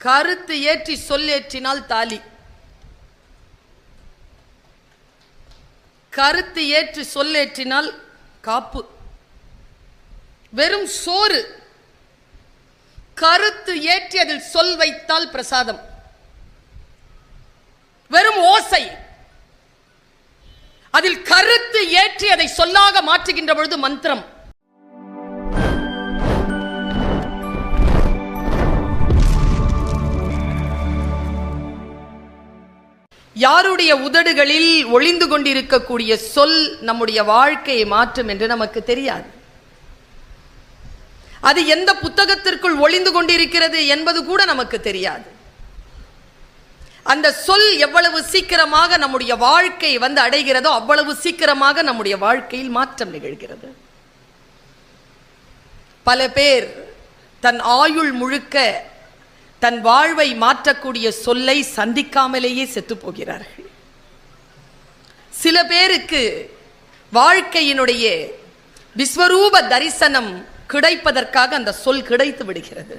கருத்து ஏற்றி சொல்லேற்றினால் தாலி, கருத்து ஏற்றி சொல்லேற்றினால் காப்பு. வெறும் சோறு, கருத்து ஏற்றி அதில் சொல் வைத்தால் பிரசாதம். வெறும் ஓசை, அதில் கருத்து ஏற்றி அதை சொல்லாக மாற்றுகின்ற பொழுது மந்திரம். யாருடைய உதடுகளில் ஒளிந்து கொண்டிருக்கக்கூடிய சொல் நம்முடைய வாழ்க்கையை மாற்றும் என்று நமக்கு தெரியாது. அது எந்த புத்தகத்திற்குள் ஒளிந்து கொண்டிருக்கிறது என்பது கூட நமக்கு தெரியாது. அந்த சொல் எவ்வளவு சீக்கிரமாக நம்முடைய வாழ்க்கை வந்து அடைகிறதோ அவ்வளவு சீக்கிரமாக நம்முடைய வாழ்க்கையில் மாற்றம் நிகழ்கிறது. பல பேர் தன் ஆயுள் முழுக்க தன் வாழ்வை மாற்றக்கூடிய சொல்லை சந்திக்காமலேயே செத்து போகிறார்கள். சில பேருக்கு வாழ்க்கையினுடைய விஸ்வரூப தரிசனம் கிடைப்பதற்காக அந்த சொல் கிடைத்து விடுகிறது.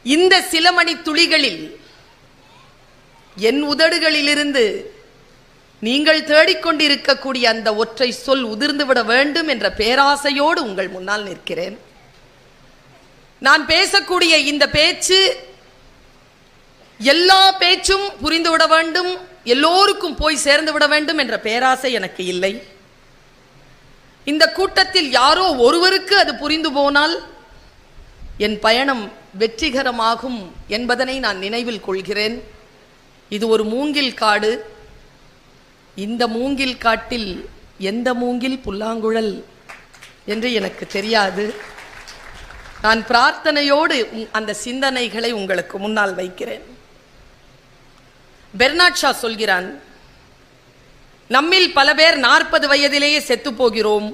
இந்த சில மணி துளிகளில் என் உதடுகளிலிருந்து நீங்கள் தேடிக்கொண்டிருக்கக்கூடிய அந்த ஒற்றை சொல் உதிர்ந்துவிட வேண்டும் என்ற பேராசையோடு உங்கள் முன்னால் நிற்கிறேன். நான் பேசக்கூடிய இந்த பேச்சு எல்லா பேச்சும் புரிந்துவிட வேண்டும், எல்லோருக்கும் போய் சேர்ந்து விட வேண்டும் என்ற பேராசை எனக்கு இல்லை. இந்த கூட்டத்தில் யாரோ ஒருவருக்கு அது புரிந்து போனால் என் பயணம் வெற்றிகரமாகும் என்பதனை நான் நினைவில் கொள்கிறேன். இது ஒரு மூங்கில் காடு. இந்த மூங்கில் காட்டில் எந்த மூங்கில் புல்லாங்குழல் என்று எனக்கு தெரியாது. நான் பிரார்த்தனையோடு அந்த சிந்தனைகளை உங்களுக்கு முன்னால் வைக்கிறேன். பெர்னாட் ஷா சொல்கிறான், நம்மில் பல பேர் 40 வயதிலேயே செத்து போகிறோம்,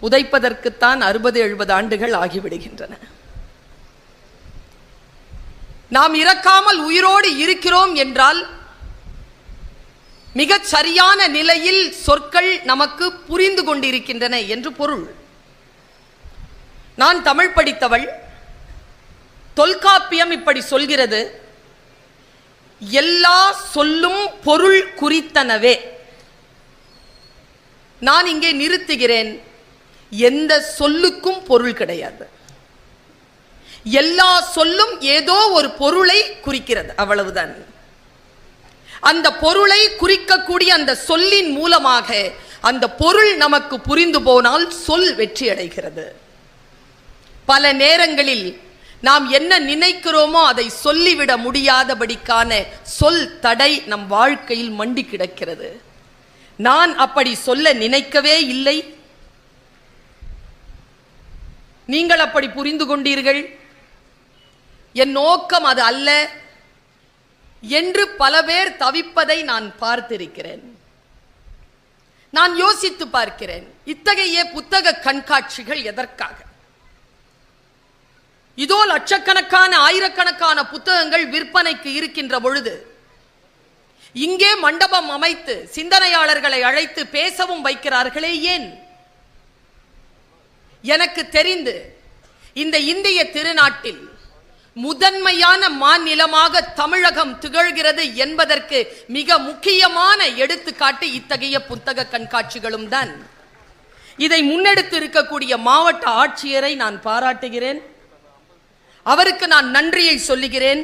புதைப்பதற்குத்தான் 60-70 ஆண்டுகள் ஆகிவிடுகின்றன. நாம் இறக்காமல் உயிரோடு இருக்கிறோம் என்றால் மிகச் சரியான நிலையில் சொற்கள் நமக்கு புரிந்து கொண்டிருக்கின்றன என்று பொருள். நான் தமிழ் படித்தவள். தொல்காப்பியம் இப்படி சொல்கிறது, எல்லா சொல்லும் பொருள் குறித்தனவே. நான் இங்கே நிறுத்துகிறேன். எந்த சொல்லுக்கும் பொருள் கிடையாது. எல்லா சொல்லும் ஏதோ ஒரு பொருளை குறிக்கிறது, அவ்வளவுதான். அந்த பொருளை குறிக்கக்கூடிய அந்த சொல்லின் மூலமாக அந்த பொருள் நமக்கு புரிந்து போனால் சொல் வெற்றி அடைகிறது. பல நேரங்களில் நாம் என்ன நினைக்கிறோமோ அதை சொல்லிவிட முடியாதபடிக்கான சொல் தடை நம் வாழ்க்கையில் மண்டி கிடக்கிறது. நான் அப்படி சொல்ல நினைக்கவே இல்லை, நீங்கள் அப்படி புரிந்து கொண்டீர்கள், என் நோக்கம் அது அல்ல என்று பல பேர் தவிப்பதை நான் பார்த்திருக்கிறேன். நான் யோசித்து பார்க்கிறேன், இத்தகைய புத்தக கண்காட்சிகள் எதற்காக? இதோ லட்சக்கணக்கான ஆயிரக்கணக்கான புத்தகங்கள் விற்பனைக்கு இருக்கின்ற பொழுது இங்கே மண்டபம் அமைத்து சிந்தனையாளர்களை அழைத்து பேசவும் வைக்கிறார்களே, ஏன்? எனக்கு தெரிந்து இந்த இந்திய திருநாட்டில் முதன்மையான மாநிலமாக தமிழகம் திகழ்கிறது என்பதற்கு மிக முக்கியமான எடுத்துக்காட்டு இத்தகைய புத்தக கண்காட்சிகளும் தான். இதை முன்னெடுத்து இருக்கக்கூடிய மாவட்ட ஆட்சியரை நான் பாராட்டுகிறேன், அவருக்கு நான் நன்றியை சொல்லுகிறேன்.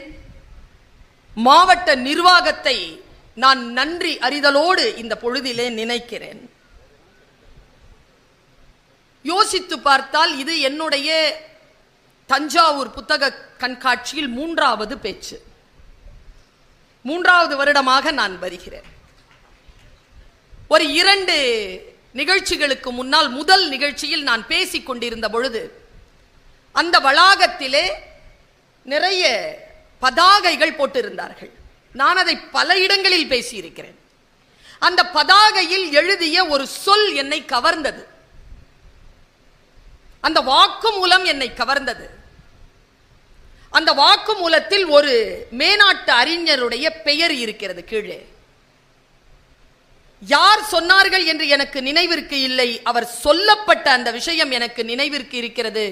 மாவட்ட நிர்வாகத்தை நான் நன்றி அறிதலோடு இந்த பொழுதிலே நினைக்கிறேன். யோசித்து பார்த்தால் இது என்னுடைய தஞ்சாவூர் புத்தக கண்காட்சியில் 3வது பேச்சு. 3வது வருடமாக நான் வருகிறேன். ஒரு 2 நிகழ்ச்சிகளுக்கு முன்னால் முதல் நிகழ்ச்சியில் நான் பேசிக் கொண்டிருந்த பொழுது அந்த வளாகத்திலே நிறைய பதாகைகள் போட்டிருந்தார்கள். நான் அதை பல இடங்களில் பேசியிருக்கிறேன். அந்த பதாகையில் எழுதிய ஒரு சொல் என்னை கவர்ந்தது. அந்த வாக்குமூலம் என்னை கவர்ந்தது. அந்த வாக்குமூலத்தில் ஒரு மேனாட்டு அறிஞருடைய பெயர் இருக்கிறது கீழே. யார் சொன்னார்கள் என்று எனக்கு நினைவிற்கு இல்லை, அவர் சொல்லப்பட்ட அந்த விஷயம் எனக்கு நினைவிற்கு இருக்கிறது.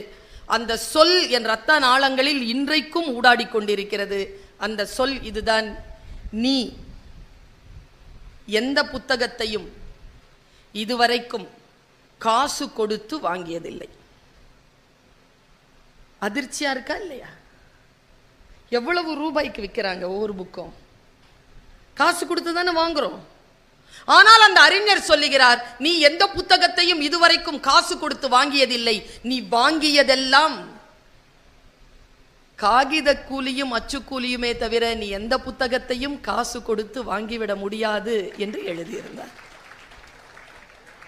அந்த சொல் என் இரத்த நாளங்களில் இன்றைக்கும் ஊடாடி கொண்டிருக்கிறது. அந்த சொல் இதுதான்: நீ எந்த புத்தகத்தையும் இதுவரைக்கும் காசு கொடுத்து வாங்கியதில்லை. அதிர்ச்சியா இருக்கா இல்லையா? எவ்வளவு ரூபாய்க்கு விற்கிறாங்க ஒவ்வொரு புக்கும்? காசு கொடுத்து தானே வாங்குறோம். ஆனால் அந்த அறிஞர் சொல்லுகிறார், நீ எந்த புத்தகத்தையும் இதுவரைக்கும் காசு கொடுத்து வாங்கியதில்லை. நீ வாங்கியதெல்லாம் காகித கூலியும் அச்சு கூலியுமே தவிர நீ எந்த புத்தகத்தையும் காசு கொடுத்து வாங்கிவிட முடியாது என்று எழுதியிருந்தார்.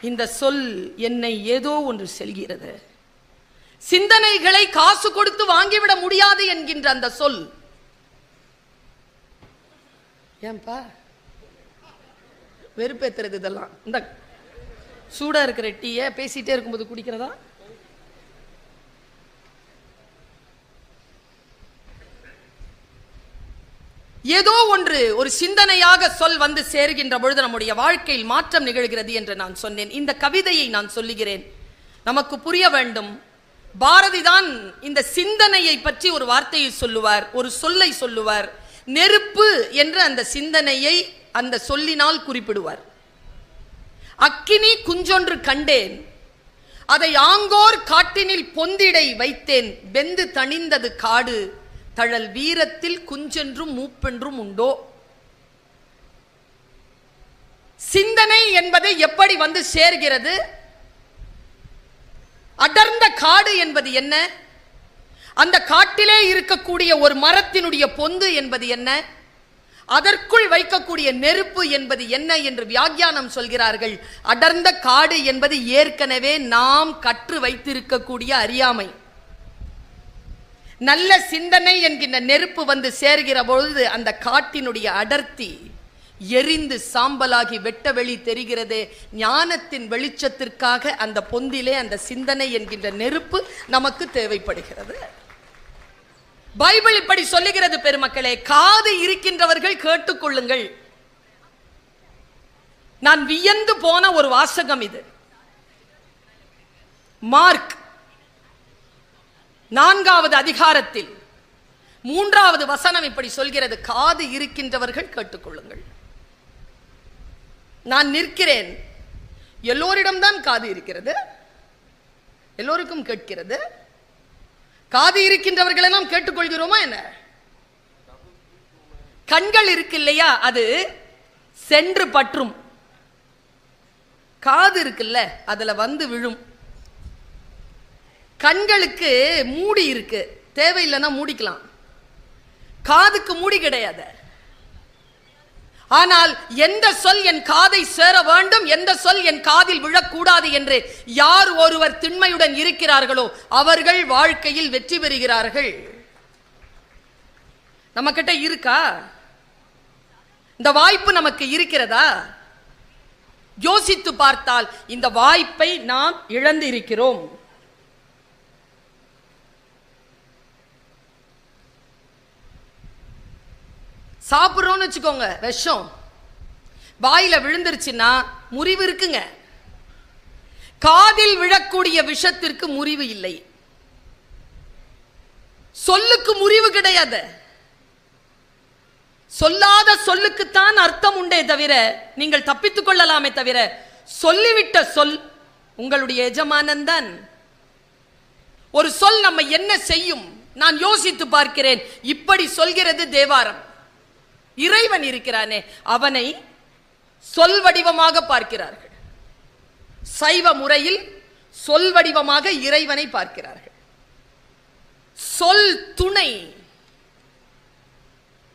இந்த சொல் என்னை ஏதோ ஒன்று செல்கிறது. சிந்தனைகளை காசு கொடுத்து வாங்கிவிட முடியாது என்கின்ற அந்த சொல். ஏன்பா வெறுப்பேத்துறது இதெல்லாம்? இந்த சூடா இருக்கிற டீயை பேசிட்டே இருக்கும்போது குடிக்கிறதா? ஏதோ ஒன்று ஒரு சிந்தனையாக சொல் வந்து சேருகின்ற பொழுது நம்முடைய வாழ்க்கையில் மாற்றம் நிகழ்கிறது என்று நான் சொன்னேன். இந்த கவிதையை நான் சொல்லுகிறேன், நமக்கு புரிய வேண்டும். பாரதிதான் இந்த சிந்தனையை பற்றி ஒரு வார்த்தையை சொல்லுவார், ஒரு சொல்லை சொல்லுவார். நெருப்பு என்ற அந்த சிந்தனையை அந்த சொல்லினால் குறிப்பிடுவார். அக்கினி குஞ்சொன்று கண்டேன், அதை ஆங்கோர் காட்டினில் பொந்திடை வைத்தேன், வெந்து தணிந்தது காடு, தழல் வீரத்தில் குஞ்சென்றும் மூப்பென்றும் உண்டோ. சிந்தனை என்பது எப்படி வந்து சேர்கிறது? அடர்ந்த காடு என்பது என்ன? அந்த காட்டிலே இருக்கக்கூடிய ஒரு மரத்தினுடைய பொந்து என்பது என்ன? அதற்குள் வைக்கக்கூடிய நெருப்பு என்பது என்ன என்று வியாக்கியானம் சொல்கிறார்கள். அடர்ந்த காடு என்பது ஏற்கனவே நாம் கற்று வைத்திருக்கக்கூடிய அறியாமை. நல்ல சிந்தனை என்கின்ற நெருப்பு வந்து சேர்கிற பொழுது அந்த காட்டினுடைய அடர்த்தி எரிந்து சாம்பலாகி வெட்ட வெளி தெரிகிறது. ஞானத்தின் வெளிச்சத்திற்காக அந்த பொந்திலே அந்த சிந்தனை என்கின்ற நெருப்பு நமக்கு தேவைப்படுகிறது. பைபிள் இப்படி சொல்லுகிறது பெருமக்களே. காது இருக்கின்றவர்கள் கேட்டுக்கொள்ளுங்கள். நான் வியந்து போன ஒரு வாசகம் இது. மார்க் 4வது அதிகாரத்தில் 3வது வசனம் இப்படி சொல்கிறது: காது இருக்கின்றவர்கள் கேட்டுக்கொள்ளுங்கள். நான் நிற்கிறேன். எல்லோரிடம்தான் காது இருக்கிறது, எல்லோருக்கும் கேட்கிறது. காது இருக்கின்றவர்கள் எல்லாம் கேட்டுக்கொள்கிறோமா என்ன? கண்கள் இருக்கு இல்லையா, அது சென்று பற்றும். காது இருக்குல்ல, அதுல வந்து விழும். கண்களுக்கு மூடி இருக்கு, தேவையில்லைன்னா மூடிக்கலாம். காதுக்கு மூடி கிடையாது. ஆனால் எந்த சொல் என் காதை சேர வேண்டும், எந்த சொல் என் காதில் விழக்கூடாது என்று யார் ஒருவர் திண்மையுடன் இருக்கிறார்களோ அவர்கள் வாழ்க்கையில் வெற்றி பெறுகிறார்கள். நம்ம கிட்ட இருக்கா இந்த வாய்ப்பு? நமக்கு இருக்கிறதா? யோசித்து பார்த்தால் இந்த வாய்ப்பை நாம் இழந்து இருக்கிறோம். சாப்பிட்றோம்னு வச்சுக்கோங்க, விஷம் வாயில விழுந்துருச்சுன்னா முறிவு இருக்குங்க. காதில் விழக்கூடிய விஷத்திற்கு முறிவு இல்லை, சொல்லுக்கு முறிவு கிடையாது. சொல்லாத சொல்லுக்குத்தான் அர்த்தம் உண்டே தவிர நீங்கள் தப்பித்துக் கொள்ளலாமே தவிர சொல்லிவிட்ட சொல் உங்களுடைய எஜமானன் தான். ஒரு சொல் நம்ம என்ன செய்யும்? நான் யோசித்து பார்க்கிறேன். இப்படி சொல்கிறது தேவாரம். இறைவன் இருக்கிறானே, அவனை சொல் வடிவமாக பார்க்கிறார்கள். சைவ முறையில் சொல் வடிவமாக இறைவனை பார்க்கிறார்கள். சொல் துணை.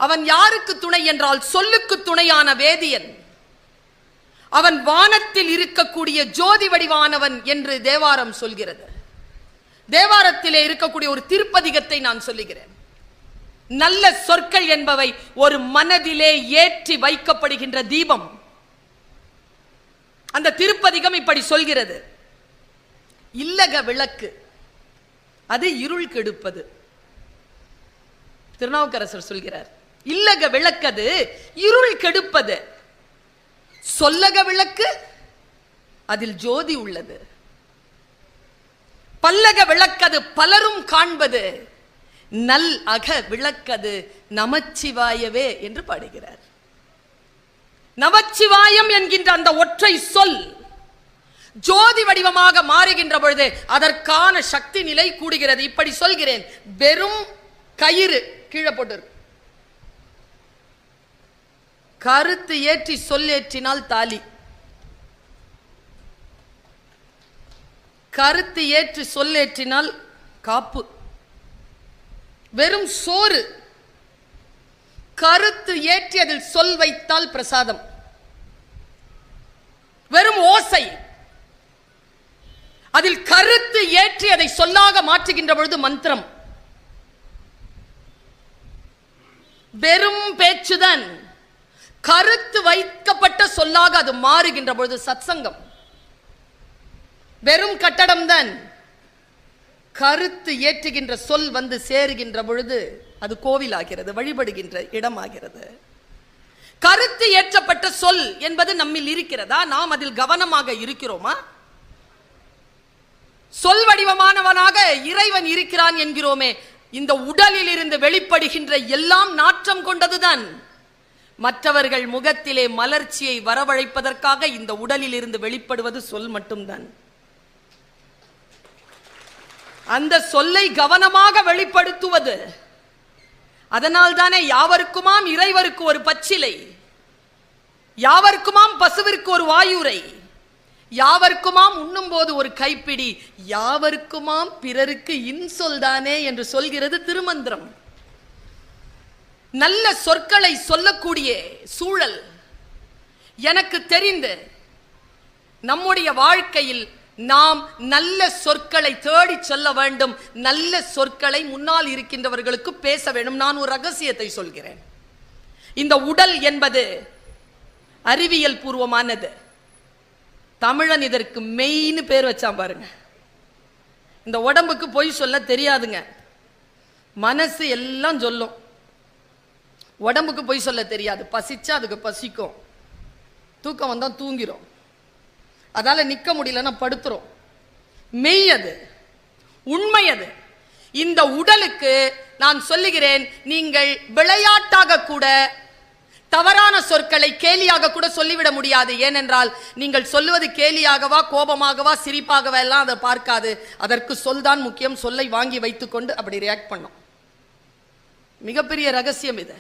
அவன் யாருக்கு துணை என்றால் சொல்லுக்கு துணையான வேதியன். அவன் வானத்தில் இருக்கக்கூடிய ஜோதி வடிவானவன் என்று தேவாரம் சொல்கிறது. தேவாரத்திலே இருக்கக்கூடிய ஒரு திருப்பதிகத்தை நான் சொல்லுகிறேன். நல்ல சொற்கள் என்பவை ஒரு மனதிலே ஏற்றி வைக்கப்படுகின்ற தீபம். அந்த திருப்பதிகம் இப்படி சொல்கிறது: இல்லக விளக்கு அது இருள் கெடுப்பது. திருநாவுக்கரசர் சொல்கிறார், இல்லக விளக்கது இருள் கெடுப்பது. சொல்லக விளக்கு அதில் ஜோதி உள்ளது. பல்லக விளக்கது பலரும் காண்பது, நல் அக விளக்கது நமச்சிவாயவே என்று பாடுகிறார். நமச்சிவாயம் என்கின்ற அந்த ஒற்றை சொல் ஜோதி வடிவமாக மாறுகின்ற பொழுது அதற்கான சக்தி நிலை கூடுகிறது. இப்படி சொல்கிறேன், வெறும் கயிறு கீழே போட்டு கருத்து ஏற்றி சொல் ஏற்றினால் தாலி, கருத்து ஏற்றி சொல் ஏற்றினால் காப்பு. வெறும் சோறு, கருத்து ஏற்றி அதில் சொல் வைத்தால் பிரசாதம். வெறும் ஓசை, அதில் கருத்து ஏற்றி அதை சொல்லாக மாற்றுகின்ற பொழுது மந்திரம். வெறும் பேச்சுதான், கருத்து வைக்கப்பட்ட சொல்லாக அது மாறுகின்ற பொழுது சத்சங்கம். வெறும் கட்டடம் தான், கருத்து ஏற்றுகின்ற சொல் வந்து சேருகின்ற பொழுது அது கோவில் ஆகிறது, வழிபடுகின்ற இடமாகிறது. கருத்து ஏற்றப்பட்ட சொல் என்பது நம்மில் இருக்கிறதா? நாம் அதில் கவனமாக இருக்கிறோமா? சொல் வடிவமானவனாக இறைவன் இருக்கிறான் என்கிறோமே, இந்த உடலில் இருந்து வெளிப்படுகின்ற எல்லாம் நாற்றம் கொண்டதுதான். மற்றவர்கள் முகத்திலே மலர்ச்சியை வரவழைப்பதற்காக இந்த உடலில் இருந்து வெளிப்படுவது சொல் மட்டும்தான். அந்த சொல்லை கவனமாக வெளிப்படுத்துவது. அதனால் தானே யாவருக்குமாம் இறைவருக்கு ஒரு பச்சிலை, யாவருக்குமாம் பசுவிற்கு ஒரு வாயுரை, யாவருக்குமாம் உண்ணும் போது ஒரு கைப்பிடி, யாவருக்குமாம் பிறருக்கு இன்சொல் தானே என்று சொல்கிறது திருமந்திரம். நல்ல சொற்களை சொல்லக்கூடிய சூழல் எனக்கு தெரிந்து நம்முடைய வாழ்க்கையில் நாம் நல்ல சொற்களை தேடி சொல்ல வேண்டும். நல்ல சொற்களை முன்னால் இருக்கின்றவர்களுக்கு பேச வேண்டும். நான் ஒரு ரகசியத்தை சொல்கிறேன். இந்த உடல் என்பது அறிவியல் பூர்வமானது. தமிழன் இதற்கு மெயின் பேர் வச்சான் பாருங்க. இந்த உடம்புக்கு பொய் சொல்ல தெரியாதுங்க, மனசு எல்லாம் சொல்லும். உடம்புக்கு பொய் சொல்ல தெரியாது. பசிச்சா அதுக்கு பசிக்கும், தூக்கம் வந்தா தூங்கிரும், அதால நிக்க முடியலன்னா படுத்துரும். மெய் அது, உண்மை அது. இந்த உடலுக்கு நான் சொல்லுகிறேன், நீங்கள் விளையாட்டாக கூட தவறான சொற்களை கேலியாக கூட சொல்லிவிட முடியாது. ஏனென்றால் நீங்கள் சொல்லுவது கேலியாகவா கோபமாகவா சிரிப்பாகவா எல்லாம் அதை பார்க்காது. அதற்கு சொல் தான் முக்கியம். சொல்லை வாங்கி வைத்துக்கொண்டு அப்படி ரியாக்ட் பண்ணும். மிகப்பெரிய ரகசியம் இது.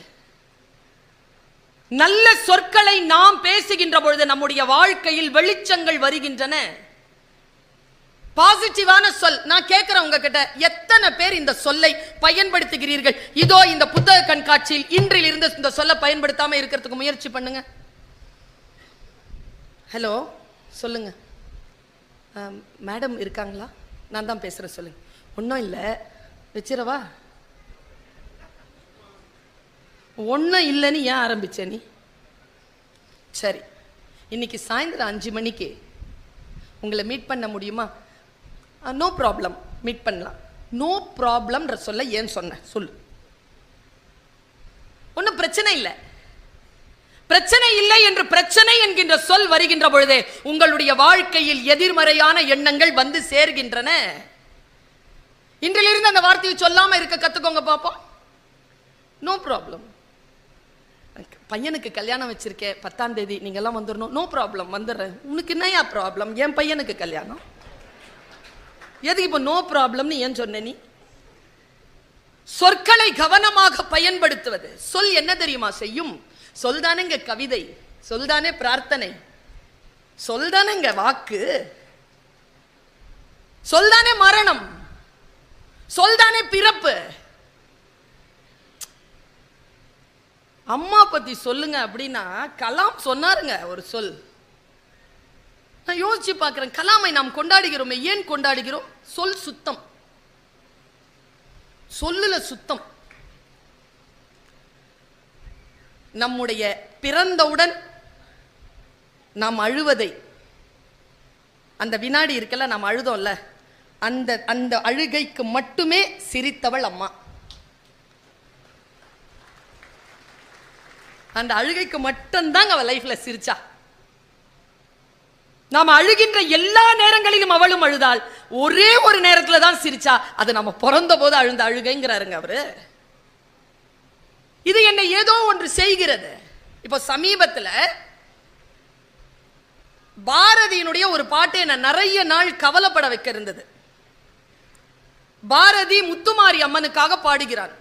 நல்ல சொற்களை நாம் பேசுகின்ற பொழுது நம்முடைய வாழ்க்கையில் வெளிச்சங்கள் வருகின்றன. பாசிட்டிவான சொல். நான் கேட்கிறேன் உங்ககிட்ட, எத்தனை பேர் இந்த சொல்லை பயன்படுத்துகிறீர்கள்? இதோ இந்த புத்தக கண்காட்சியில் இன்றில் இருந்து இந்த சொல்லை பயன்படுத்தாம இருக்கிறதுக்கு முயற்சி பண்ணுங்க. ஹலோ சொல்லுங்க, மேடம் இருக்காங்களா? நான் தான் பேசுறேன், சொல்லுங்க. ஒன்றும் இல்லை, வச்சிரவா? ஒன்றும் இல்லைன்னு ஏன் ஆரம்பிச்ச நீ? சரி, இன்னைக்கு சாயந்தரம் 5 மணிக்கு உங்களை மீட் பண்ண முடியுமா? நோ ப்ராப்ளம், மீட் பண்ணலாம். நோ ப்ராப்ளம்ன்ற சொல்ல ஏன் சொன்ன சொல்லு. ஒன்றும் பிரச்சனை இல்லை. பிரச்சனை இல்லை என்று பிரச்சனை என்கின்ற சொல் வருகின்ற பொழுதே உங்களுடைய வாழ்க்கையில் எதிர்மறையான எண்ணங்கள் வந்து சேர்கின்றன. இன்றிலிருந்து அந்த வார்த்தையை சொல்லாம இருக்க கத்துக்கோங்க பாப்போம். No problem. பையனுக்கு கல்யாணம் வச்சிருக்கேன் 10ஆம் தேதி, நீங்க எல்லாம் வந்துடணும். நோ ப்ராப்ளம், வந்துடுறேன். உனக்கு என்னையா ப்ராப்ளம்? என் பையனுக்கு கல்யாணம், எதுக்கு இப்போ நோ ப்ராப்ளம்னு ஏன் சொன்ன நீ? சொற்களை கவனமாக பயன்படுத்துவது. சொல் என்ன தெரியுமா செய்யும்? சொல்தானேங்க கவிதை, சொல்தானே பிரார்த்தனை, சொல்தானேங்க வாக்கு, சொல்தானே மரணம், சொல்தானே பிறப்பு. அம்மா பத்தி சொல்லுங்க அப்படின்னா கலாம் சொன்னாருங்க ஒரு சொல். நான் யோசிச்சு பார்க்கிறேன், கலாமை நாம் கொண்டாடுகிறோமே, ஏன் கொண்டாடுகிறோம்? சொல் சுத்தம், சொல்லுல சுத்தம். நம்முடைய பிறந்தவுடன் நாம் அழுவதை, அந்த வினாடி இருக்கல நாம் அழுதோம்ல, அந்த அந்த அழுகைக்கு மட்டுமே சிரித்தவள் அம்மா. அந்த அழுகைக்கு மட்டும்தாங்க அவ லைஃப்ல சிரிச்சா. நாம் அழுகின்ற எல்லா நேரங்களிலும் அவளும் அழுதாள். ஒரே ஒரு நேரத்துல தான் சிரிச்சா. அது நம்ம பிறந்த போது அழுந்த அழுகைங்கிறாருங்க அவரு. இது என்னை ஏதோ ஒன்று செய்கிறது. இப்போ சமீபத்துல பாரதியினுடைய ஒரு பாட்டு என்ன நிறைய நாள் கவலைப்பட வைக்க இருந்தது. பாரதி முத்துமாரி அம்மனுக்காக பாடுகிறார்.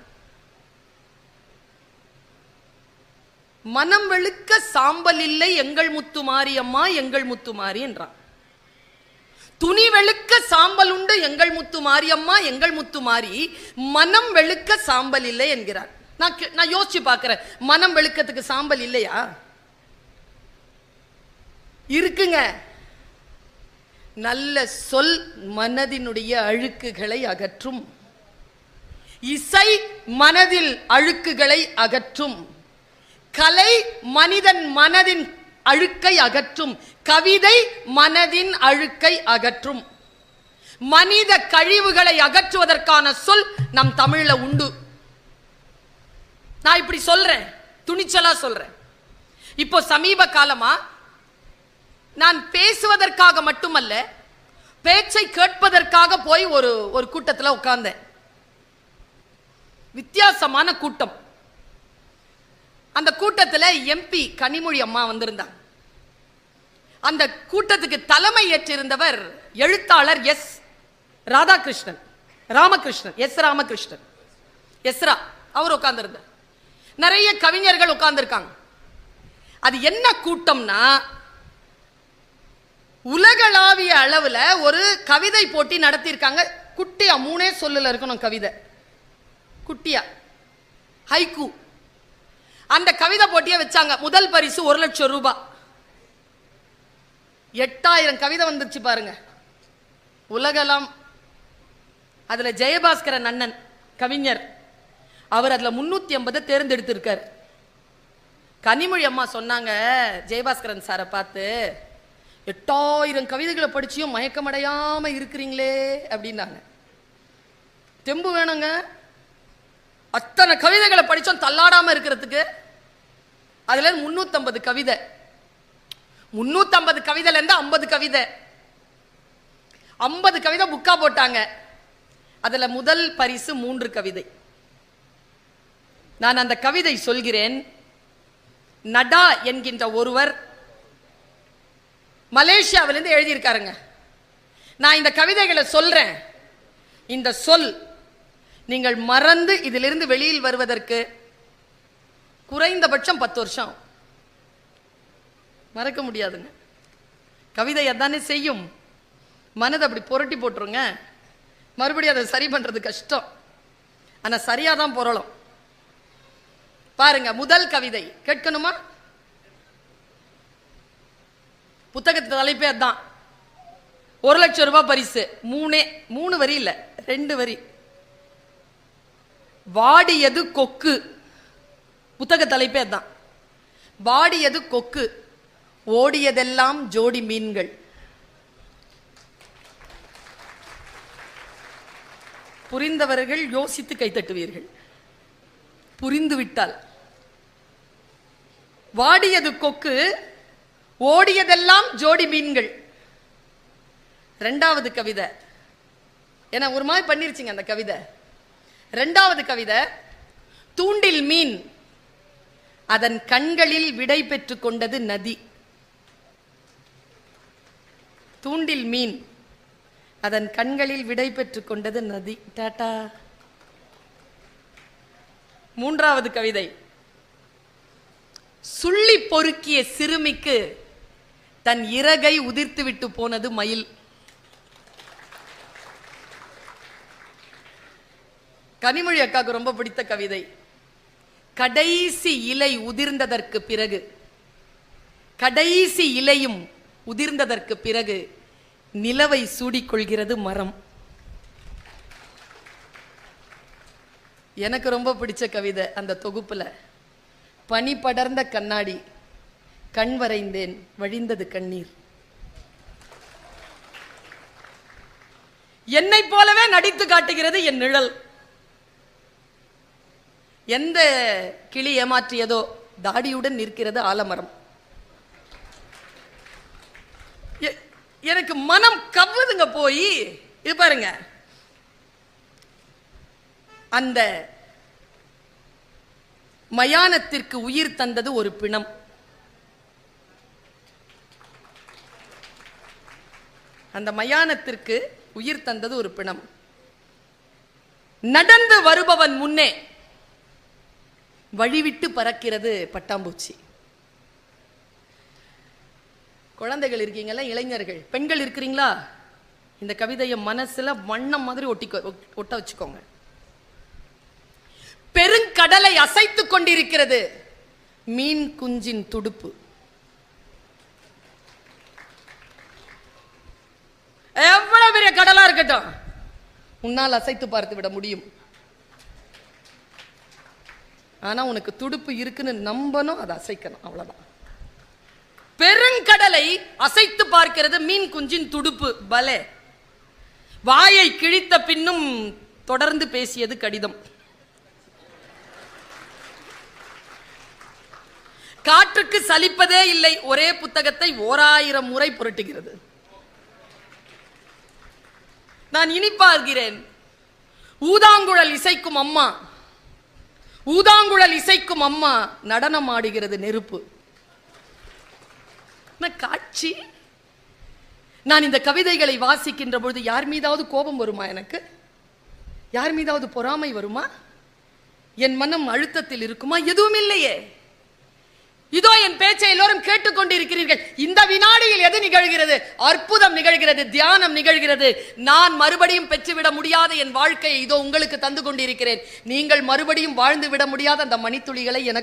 மனம் வெளுக்க சாம்பல் இல்லை எங்கள் முத்துமாரி அம்மா எங்கள் முத்துமாரி என்றான். துணி வெளுக்க சாம்பல் உண்டு எங்கள் முத்துமாரி அம்மா எங்கள் முத்துமாரி, மனம் வெளுக்க சாம்பல் இல்லை என்கிறார். நான் யோசிச்சு பார்க்கிறேன், மனம் வெளுக்கத்துக்கு சாம்பல் இல்லையா? இருக்குங்க. நல்ல சொல் மனதினுடைய அழுக்குகளை அகற்றும். இசை மனதில் அழுக்குகளை அகற்றும். கலை மனிதன் மனதின் அழுக்கை அகற்றும். கவிதை மனதின் அழுக்கை அகற்றும். மனித கழிவுகளை அகற்றுவதற்கான சொல் நம் தமிழ்ல உண்டு. நான் இப்படி சொல்றேன், துணிச்சலா சொல்றேன். இப்போ சமீப காலமா நான் பேசுவதற்காக மட்டுமல்ல, பேச்சை கேட்பதற்காக போய் ஒரு கூட்டத்தில் உட்கார்ந்தேன். வித்தியாசமான கூட்டம். அந்த கூட்டத்தில் எம்பி கனிமொழி அம்மா வந்திருந்தாங்க. அந்த கூட்டத்துக்கு தலைமை ஏற்றிருந்தவர் எழுத்தாளர் எஸ் ராதாகிருஷ்ணன், ராமகிருஷ்ணன், எஸ் ராமகிருஷ்ணன், எஸ்ரா, அவர் உட்கார்ந்திருந்தார். நிறைய கவிஞர்கள் உட்கார்ந்திருக்காங்க. அது என்ன கூட்டம்னா, உலகளாவிய அளவில் ஒரு கவிதை போட்டி நடத்தியிருக்காங்க. குட்டியா 3 சொல்லுல இருக்கணும் கவிதை, குட்டியா ஹைக்கூ. அந்த கவிதை போட்டியை வச்சாங்க. முதல் பரிசு 1 லட்சம் ரூபாய். 8000 கவிதை வந்துருச்சு பாருங்க உலகலாம். அதுல ஜெயபாஸ்கரன் அண்ணன் கவிஞர், அவர் அதுல 350 தேர்ந்தெடுத்திருக்கார். கனிமொழி அம்மா சொன்னாங்க ஜெயபாஸ்கரன் சாரை பார்த்து, 8000 கவிதைகளை படிச்சியும் மயக்கமடையாம இருக்கிறீங்களே அப்படின்னாங்க. தெம்பு வேணுங்க, அத்தனை கவிதைகளை படிச்சோம் தள்ளாடாம இருக்கிறதுக்கு. அதுல 350 கவிதை, 350 கவிதைல இருந்து 50 கவிதை, 50 கவிதை புக்கா போட்டாங்க. அதுல முதல் பரிசு 3 கவிதை. நான் அந்த கவிதை சொல்கிறேன். நடா என்கின்ற ஒருவர் மலேசியாவிலிருந்து எழுதியிருக்காருங்க. நான் இந்த கவிதைகளை சொல்றேன். இந்த சொல் நீங்கள் மறந்து இதிலிருந்து வெளியில் வருவதற்கு குறைந்தபட்சம் 10 வருஷம். மறக்க முடியாதுங்க. கவிதை அதானே செய்யும். மனதை அப்படி புரட்டி போட்டுருங்க, மறுபடியும் அதை சரி பண்றது கஷ்டம். ஆனா சரியாதான் பொருளும். பாருங்க, முதல் கவிதை கேட்கணுமா? புத்தகத்து தலைப்பே அதான். 1 லட்சம் ரூபாய் பரிசு. 3 வரி இல்ல, 2 வரி. வாடியது கொக்கு. புத்தக தலைப்பே அதான். வாடியது கொக்கு, ஓடியதெல்லாம் ஜோடி மீன்கள். புரிந்தவர்கள் யோசித்து கைத்தட்டுவீர்கள், புரிந்துவிட்டால். வாடியது கொக்கு, ஓடியதெல்லாம் ஜோடி மீன்கள். 2வது கவிதை ஏன்னா ஒரு மாதிரி பண்ணிருச்சுங்க அந்த கவிதை. 2வது கவிதை, தூண்டில் மீன் அதன் கண்களில் விடை பெற்றுக் கொண்டது நதி. தூண்டில் மீன் அதன் கண்களில் விடை பெற்றுக் கொண்டது நதி. டாடா. 3வது கவிதை, சுள்ளி பொறுக்கிய சிறுமிக்கு தன் இறகை உதிர்த்து விட்டு போனது மயில். கனிமொழி அக்காவுக்கு ரொம்ப பிடித்த கவிதை. கடைசி இலை உதிர்ந்ததற்கு பிறகு, கடைசி இலையும் உதிர்ந்ததற்கு பிறகு நிலவை சூடிக்கொள்கிறது மரம். எனக்கு ரொம்ப பிடிச்ச கவிதை அந்த தொகுப்புல, பனி படர்ந்த கண்ணாடி, கண் வரைந்தேன் வழிந்தது கண்ணீர். என்னை போலவே நடித்து காட்டுகிறது என் நிழல். எந்த கிளி ஏமாற்றியதோ தாடியுடன் நிற்கிறது ஆலமரம். எனக்கு மனம் கவ்வுதுங்க போய். இது பாருங்க, அந்த மயானத்திற்கு உயிர் தந்தது ஒரு பிணம். அந்த மயானத்திற்கு உயிர் தந்தது ஒரு பிணம். நடந்து வருபவன் முன்னே வழிவிட்டு பறக்கிறது பட்டாம்பூச்சி. குழந்தைகள் இருக்கீங்களா, இளைஞர்கள், பெண்கள் இருக்கிறீங்களா, இந்த கவிதையை மனசுல வண்ணம் மாதிரி ஒட்ட வச்சுக்கோங்க. பெருங்கடலை அசைத்துக் கொண்டிருக்கிறது மீன் குஞ்சின் துடுப்பு. எவ்வளவு பெரிய கடலா இருக்கட்டும், உன்னால் அசைத்து பார்த்து விட முடியும். ஆனா உனக்கு துடுப்பு இருக்குன்னு நம்பணும், அதை அசைக்கணும், அவ்வளவுதான். பெருங்கடலை அசைத்து பார்க்கிறது மீன் குஞ்சின் துடுப்பு. பலே, வாயை கிழித்த பின்னும் தொடர்ந்து பேசியது கடிதம். காற்றுக்கு சலிப்பதே இல்லை, ஒரே புத்தகத்தை 1000 முறை புரட்டுகிறது. நான் இனி பார்க்கிறேன். ஊதாங்குழல் இசைக்கும் அம்மா, ஊதாங்குழல் இசைக்கும் அம்மா நடனம் ஆடுகிறது நெருப்பு. காட்சி. நான் இந்த கவிதைகளை வாசிக்கின்ற பொழுது யார் மீதாவது கோபம் வருமா? எனக்கு யார் மீதாவது பொறாமை வருமா? என் மனம் அழுத்தத்தில் இருக்குமா? எதுவும் இல்லையே. இதோ என் பேச்சை எல்லோரும் கேட்டுக்கொண்டிருக்கிறீர்கள். இந்த வினாடியில் எது நிகழ்கிறது? அற்புதம் நிகழ்கிறது, தியானம் நிகழ்கிறது. நான் மறுபடியும் பெற்றுவிட முடியாத என் வாழ்க்கையை இதோ உங்களுக்கு தந்து கொண்டிருக்கிறேன். நீங்கள் மறுபடியும் வாழ்ந்து விட முடியாத அந்த மணித்துளிகளை எனக்கு